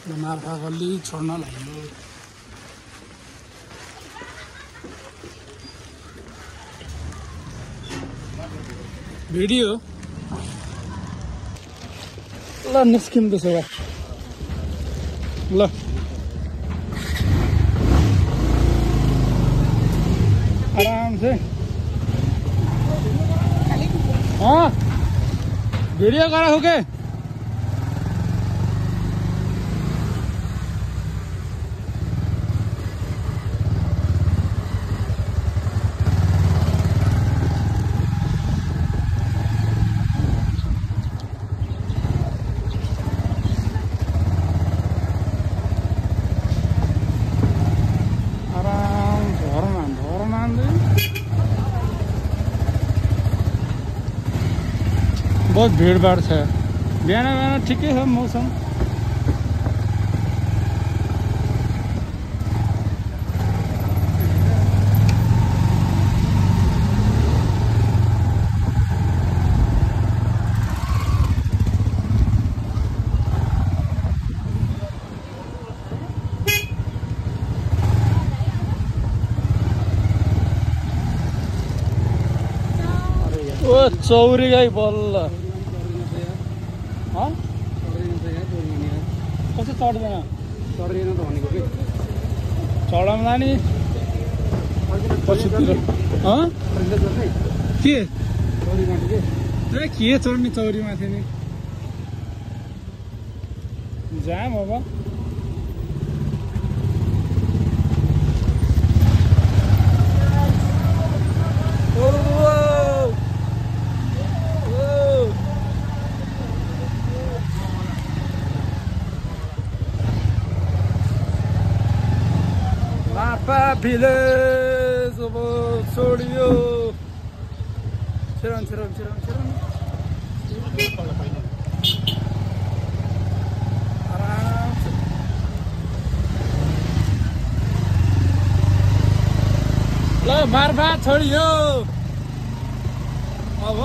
मार्फा गल्ली छोड्न लाग्यो। भिडियो ल निस्किम त्यसो भए ल आराम से वीडियो करा हो के बहुत भीड़-भाड़ है। बिहान ठिकै छ मौसम। ओ चौरी गाई बल्ल कसो चढ्दैन त भनेको के चढाउँला नि पछितिर के चढ्ने चौरीमाथि नि जाम अब भिलेज अब छोडियो छिरन आराम से ल मार्फा छोडियो अब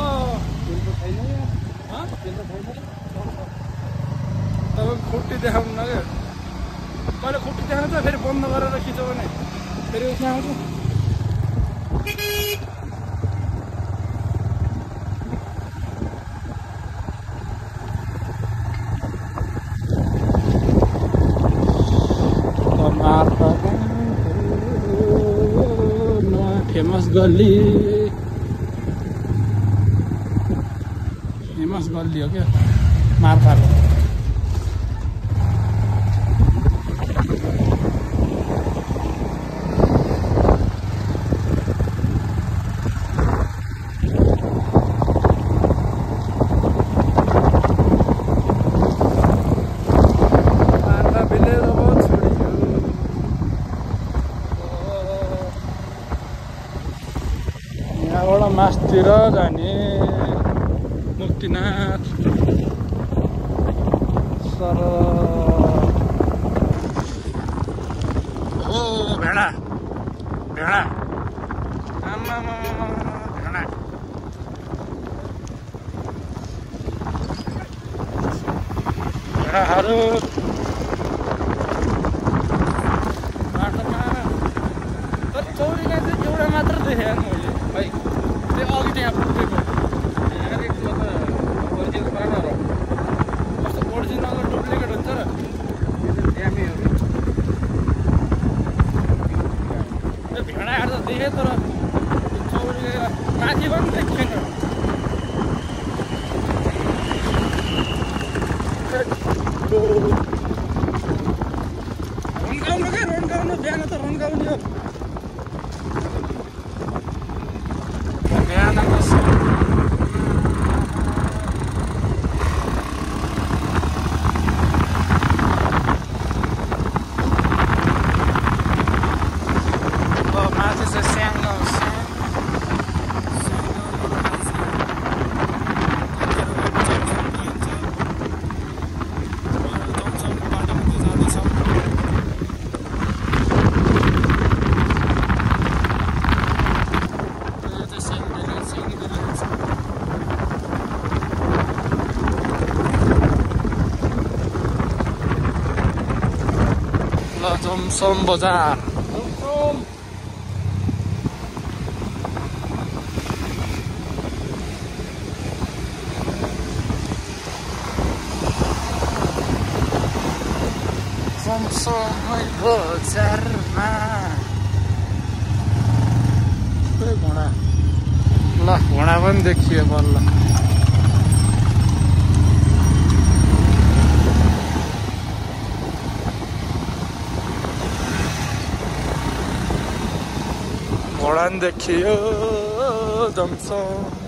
तपाईँ खुट्टी देखाउनु न क्या मैले खुट्टी देखाउनु त फेरि बन्द गरेर खिच्यो भने फेरि उसमा आउँछ फेमस गल्ली हो क्या मार्फा मास्तिर जाने मुक्तिनाथ सर भेडा आमा भेडाहरू बाटोमा तर चौरीलाई चाहिँ एउटा मात्र देखेँ मैले भाइ अघि त्यहाँ पुगेको ओरिजिनल पाएन र कस्तो ओरिजिनल र डुप्लिकेट हुन्छ र त्यो भेडाहरू त देखेँ तर चौरी माथि पनि देखेन रन्काउनु क्या रन्काउनु बिहान त रन्काउने हो जमसम बजार जमसमै बजारमा घोडा ल घोडा पनि देखियो बल्ल घोडा पनि देखियो जमसम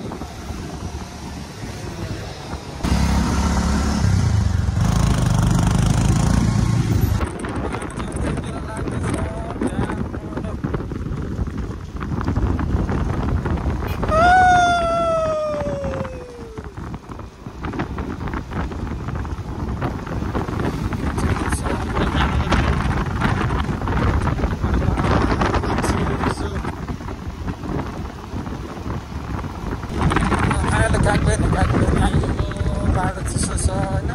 बाटो चिसो छ होइन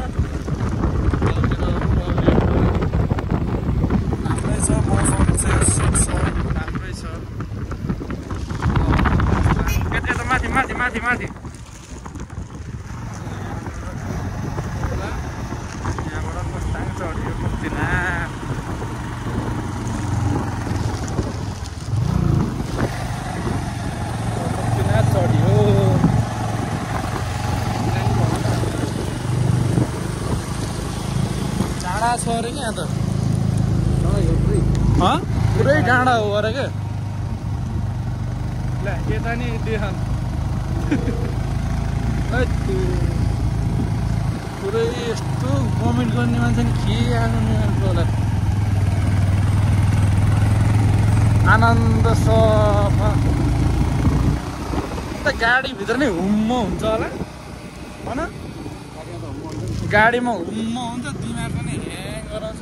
राम्रै छ मौसम चाहिँ राम्रै छ यता माथि माथि माथि माथि यहाँबाट मस्ताङ चढ्यो मुक्तिनाथ चढ्यो छ अरे क्या यहाँ त पुरै डाँडा हो अरे क्या ल यता नि देखान पुरै यस्तो कमेन्ट गर्ने मान्छे नि के आउनु होला आनन्द सफा गाडीभित्र नै हुम्म हुन्छ होला होइन गाडीमा हुम्म हुन्छ दिमाग पनि ह्याङ गराउँछ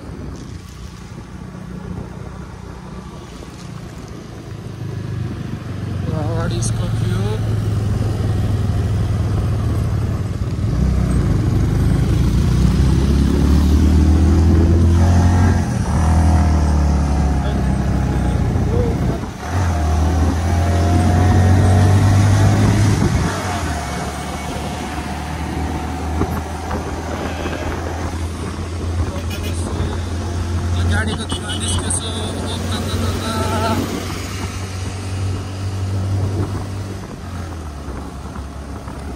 अगाडि स्कर्पियो गाडीको धुवा निस्केछ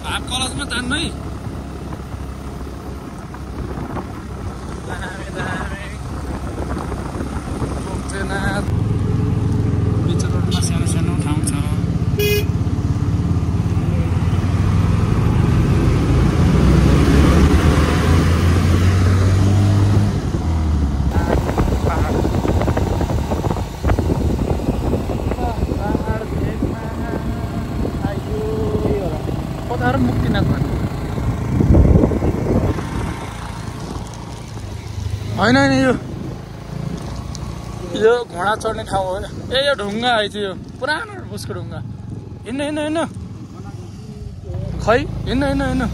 हाफ कलजमा तान्नु है दामी दामी मुक्तिनाथ बिच रोडमा सानो सानो ठाउँ छ मुक्तिनाथ होइन होइन यो घोडा चढ्ने ठाउँ हो ए यो ढुङ्गा आइथ्यो यो पुरानो उसको ढुङ्गा हिँड्नु हिँड्नु हिँड्नु खै हिँड्नु हिँड्नु हिँड्नु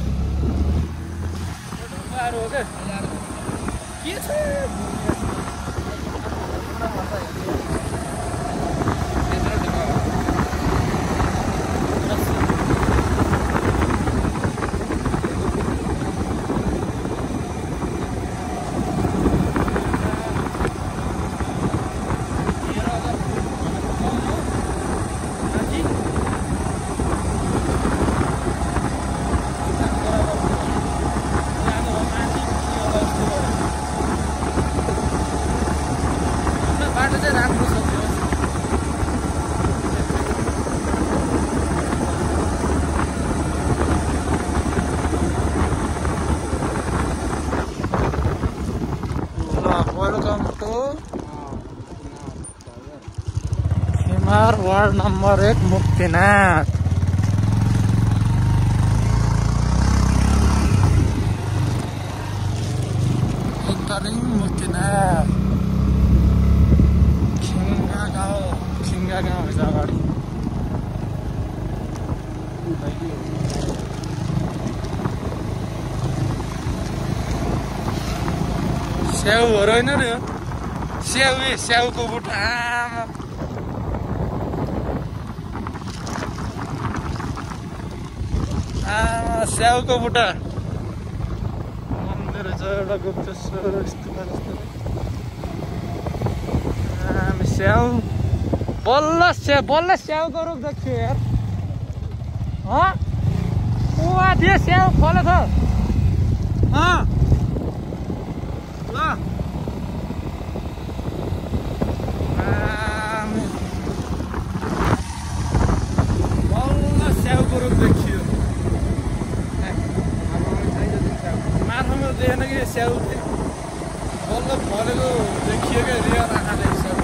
ढुङ्गाहरू हो क्या के छ Welcome to Himar Ward number 1 Muktinath. Entering Muktinath. Khinga is agadi. स्याउहरु हैन रे स्याउको बुट्टा स्याउको बुट्टा मन्दिर छ एउटा गुप्तेश्वर स्याउ बल्ल स्याउको रुख देख्छु यार त्यो स्याउ फले छ ल बल्ल स्याउको रुख देखियो माथामा देखेन कि स्याउ बल्ल फलेको देखियो क्या रियल आँखाले स्याउ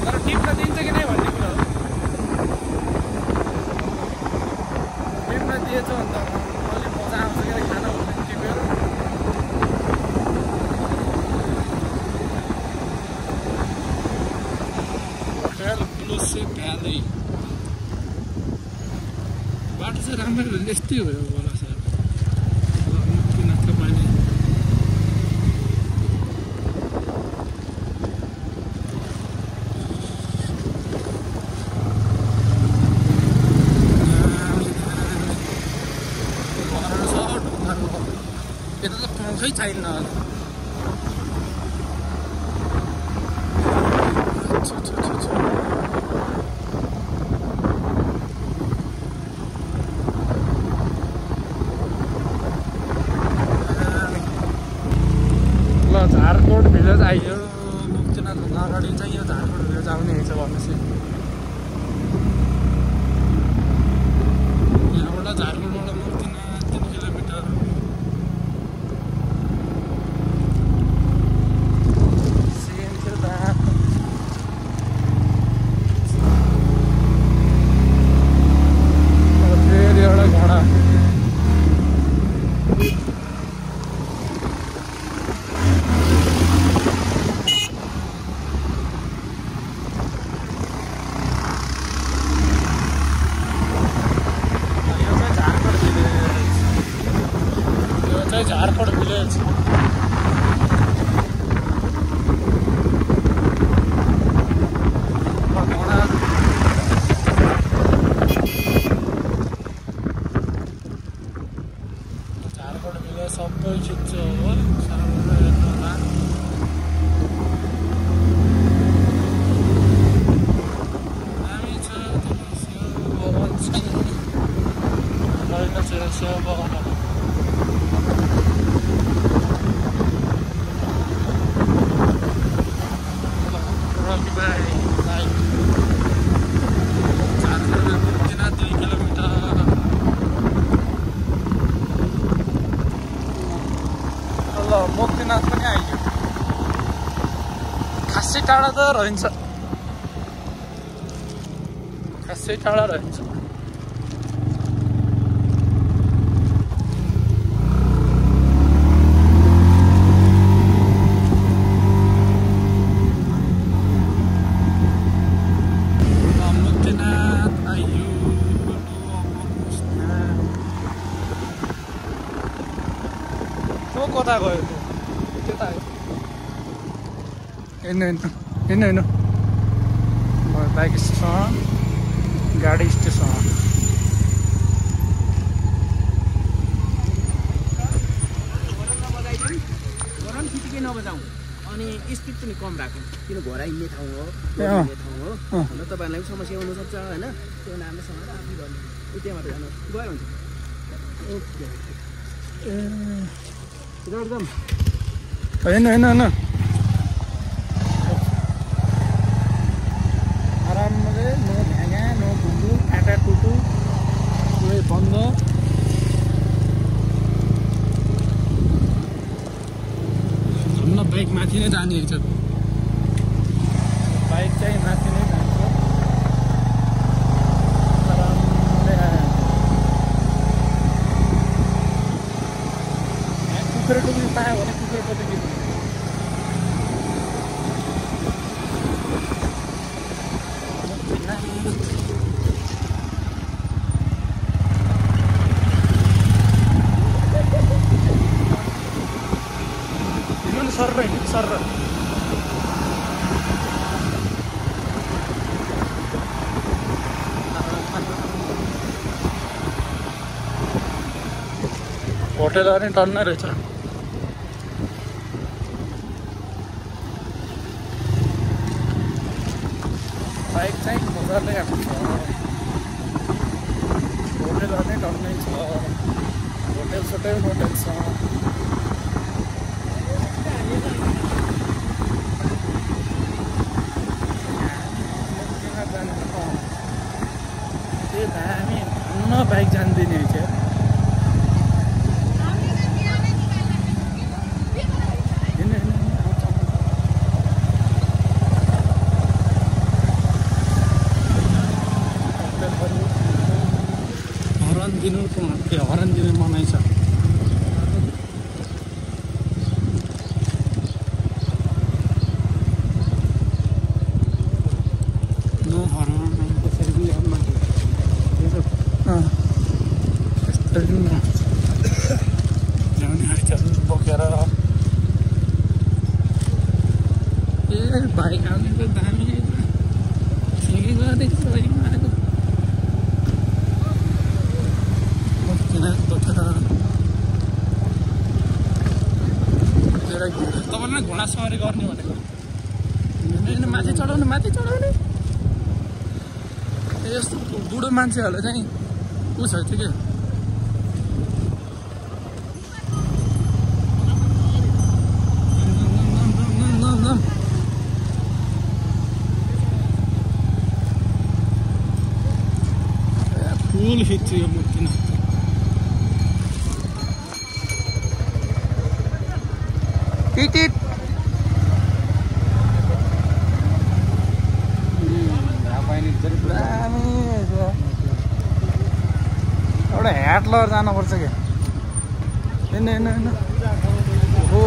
तर टिप्न दिन्छ कि नै भन्ने कुरा हो टिप्न दिएछ भने त अलिक मजा आउँछ क्या खाना टिपेर भ्याली बाटो चाहिँ राम्रो यस्तै हो होला सर पानी यता त पंखै छैन झारकोट भिलेज आइयो मुक्तिनाथ अगाडि चाहिँ यो झारकोट भिलेज आउने रहेछ भनेपछि यहाँबाट झारकोटबाट मुक्तिनाथ 3 किलोमिटर फेरि एउटा घोडा झारकोट भिलेज झारकोट भिलेज सबै खिच्छ हो सानो हेर्नु होला दामी छ स्याउ बगान छ स्याउ बगान मुक्तिनाथ पनि आइयो खासै टाढा त रहन्छ खासै टाढा रहन्छ मुक्तिनाथ आइयो तँ कता गयो त्यता हेर्नु बाइक स्टेसन गाडी स्टेसन नबजाऊ अनि स्पिड पनि कम राख्नु किन घोडा हिँड्ने ठाउँ हो अन्त तपाईँहरूलाई पनि समस्या हुनसक्छ होइन त्यो राम्रोसँग आफै गर्नु त्यहाँबाट जानु गयो हुन्छ ओके एकदम होइन आरामले नो भाँगा नो घुम्नु काटा टुटु सबै बन्द घुम्न बाइक माथि नै जाने रहेछ बाइक चाहिँ माथि नै जान्छ आरामले कुखुरा टुक्री पायो भने कुखुरा टुक्री नि सर सर होटेल अनि टन्नै रहेछ बाइक चाहिँ मजाले आएको छ होटेल अनि टन्नै छ होटेल छ हामी न बाइक जान्दिने थियो हरन दिने मनाइ छ बोकेर बाइक आउने त दामी तपाईँलाई घोडा सवारी गर्ने भनेको माथि चढाउने यस्तो बुढो मान्छेहरूलाई चाहिँ उ छ त्यो फुल खिच्छु यो मूर्ति टिटिट एउटा ह्याट लगेर जानुपर्छ क्या होइन हो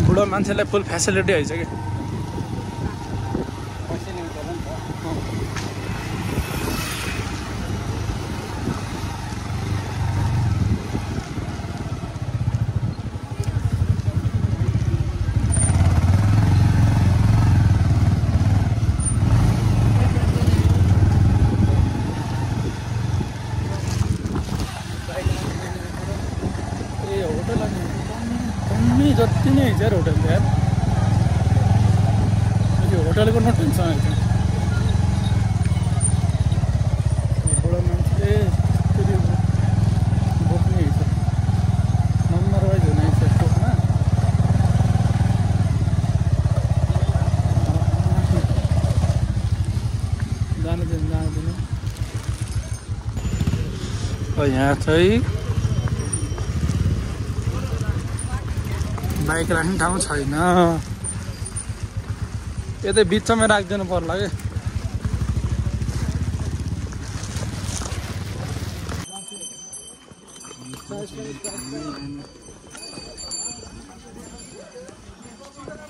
बुढो मान्छेलाई फुल फेसिलिटी हैछ कि जति नै हिजो होटल यार यो होटलको न टेन्सन आइछ बुढो मान्छे फेरि बोक्ने हिजो नम्बर वाइज हुने छ स्टोकमा जानु दिनु यहाँ चाहिँ बाइक राख्ने ठाउँ छैन यतै बिचमै राखिदिनु पर्ला कि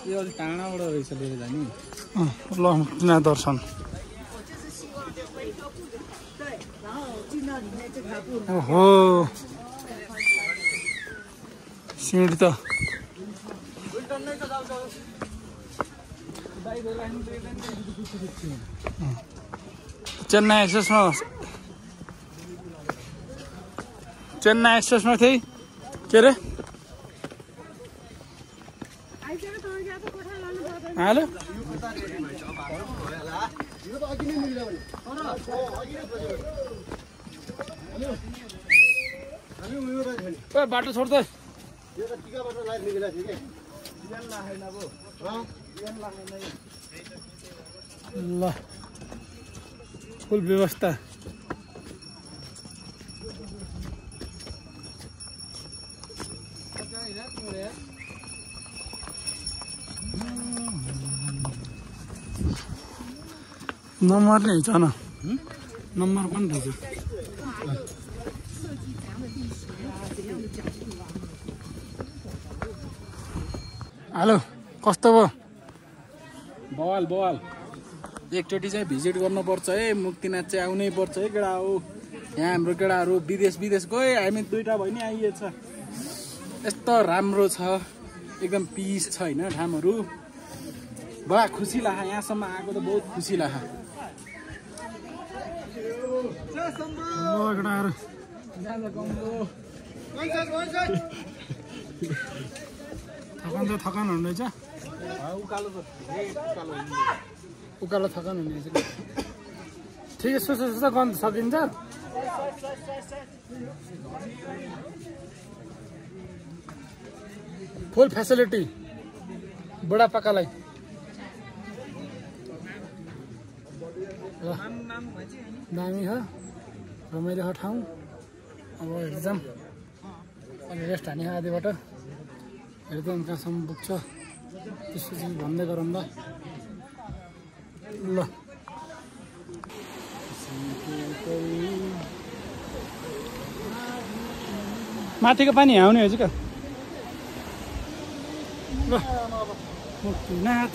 यो अलि टाढाबाट रहेछ लिएर जाने ल तिनीहरू दर्शन ओहो सिँढी त चेन्नई एक्सप्रेसमा थिएँ के अरे हेलो बाटो छोड्दै ल फुल व्यवस्था नम्बर नै छ न नम्बर पनि रहेछ हेलो कस्तो भयो बवाल बवाल एकचोटि चाहिँ भिजिट गर्नुपर्छ है मुक्तिनाथ चाहिँ आउनै पर्छ है केटा हो यहाँ हाम्रो केटाहरू विदेश गए हामी 2टा भयो नि आइएछ यस्तो राम्रो छ एकदम पिस छ हैन ठाउँहरू बडा खुसी लाग्यो यहाँसम्म आएको त बहुत खुसी लाग्यो थकान हुने रहेछ उकालो थकान हुने रहेछ ठिकै सुसा गर्न सकिन्छ फुल फेसिलिटी बुढापाकालाई दामी हो रमाइलो हो ठाउँ अब एक्जाम अनि रेस्ट हाने आधीबाट हेर्दै कहाँसम्म पुग्छ त्यसपछि भन्दै गरौँ ल माथिको पानी आउने हो क्या ल मुक्तिनाथ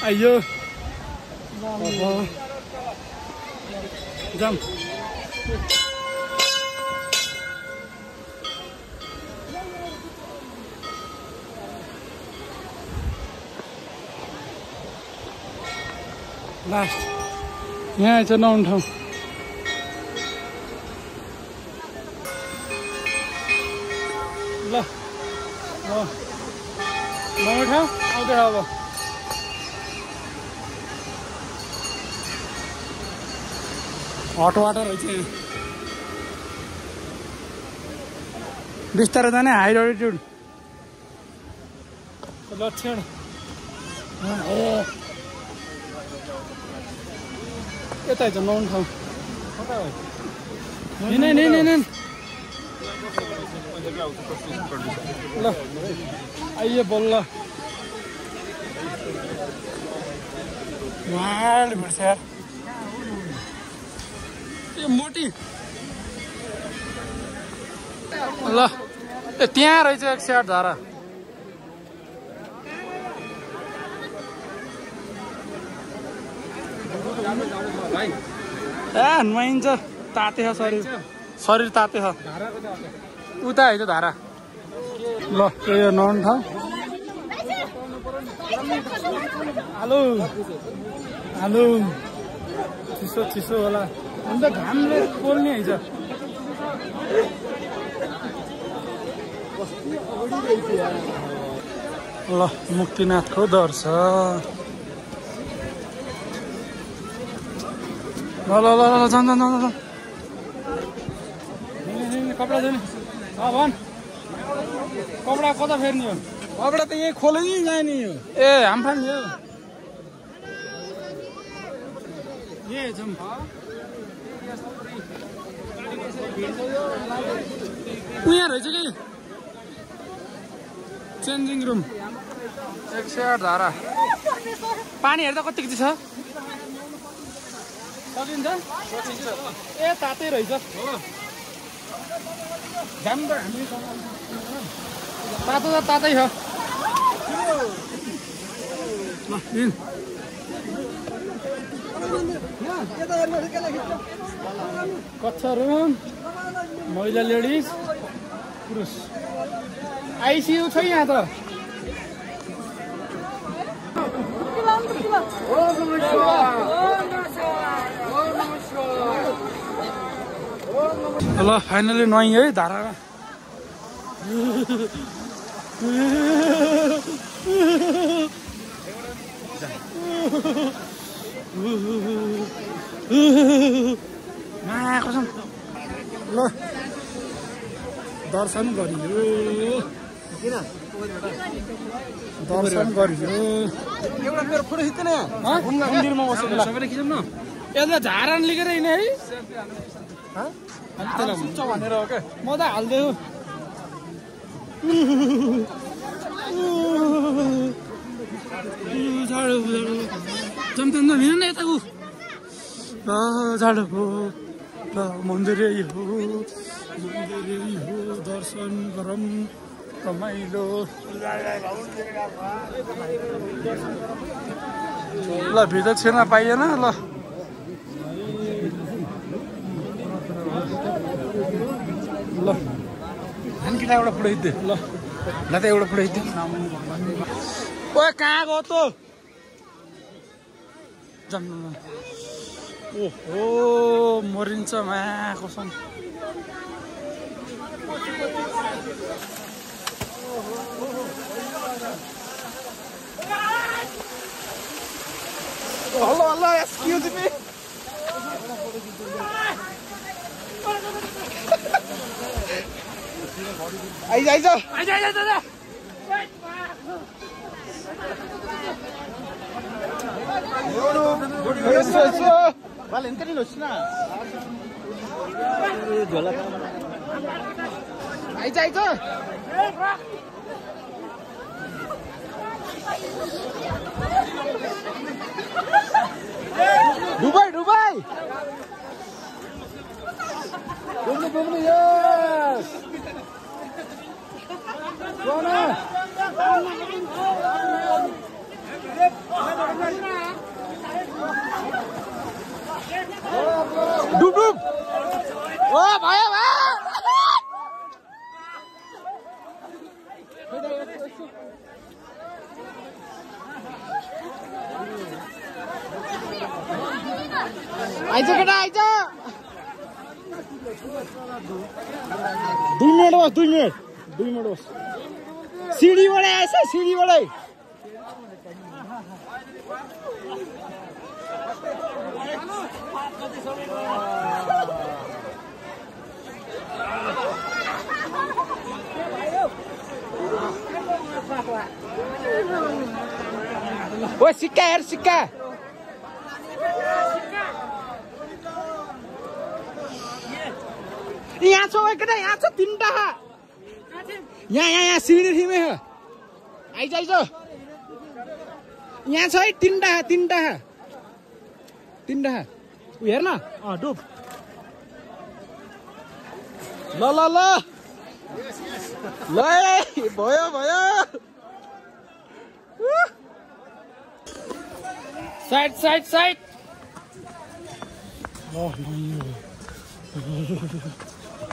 आइयो जाम लास्ट यहाँ चाहिँ नौन ठाउँ ल नौन ठाउँ आउँदै अब हट वाटर रहेछ बिस्तारै जाने हाई अल्टिट्युड लक्षण यता छ नौन ठाउँ ल आइए बल्ल भेट्छ यार मोटी ल त्यहाँ रहेछ 108 धारा नुहाइन्छ ताते छ शरीर ताते छ उता है त धारा ल यो नौन ठाउँ आलु चिसो होला अन्त घामले पोल्ने है ल मुक्तिनाथको दर्शन ल जान कपडा धुने भन कपडा कता फेर्ने हो कपडा त यहीँ खोले नि जाने हो ए हामफान नि हो उहाँ रहेछ कि चेन्जिङ रुम 108 धारा पानी हेर्दा कतिको छ सकिन्छ ए तातै रहेछ घाम त हामी तातो त तातै छ कक्षा रुम महिला लेडिज पुरुष आइसियु छ यहाँ त ल फाइनली नुहाइ है धारामा कसम ल दर्शन गरियो एउटा मेरो फोटो खिच्दैन मन्दिरमा बसेको सबैले खिचौँ न यता झारण लिएर हिँडे है भनेर हो क्या म त हाल्दै जम्न हिँड्न यताको झाडो हो ल मन्दिरै हो दर्शन गरौँ रमाइलो ल भित्र छिर्न पाइएन ल ल हानकिटा एउटा फुटाइदिए ल ल त एउटा फुटाइदिए ओ कहाँ गयो त जम्नु ओहो मरिन्छ मा कसम हेलो हेलो एक्सक्यूज मी आइज आइज आइज आइज दादा Valentino వచ్చినా జల Aiza Aiza Dubai Dubai Bumni yes Gona Dub dub. Oh, bhaya bhaya. Aja kena aja. 2 minit bos, 2 minit. 2 minit bos. सीढ़ी बड़े ऐसे सीढ़ी बड़े वो सिक्का यार सिक्का यहाँ छो एकटा यहाँ छ तीनटा यहाँ सीढ़ी थी में आइज आइज यहाँ छ है तीनटा हेर न डुब ल ल ल ल भयो भयो side side side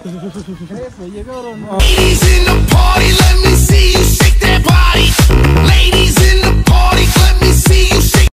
Ladies in the party, let me see you shake that body. Ladies in the party, let me see you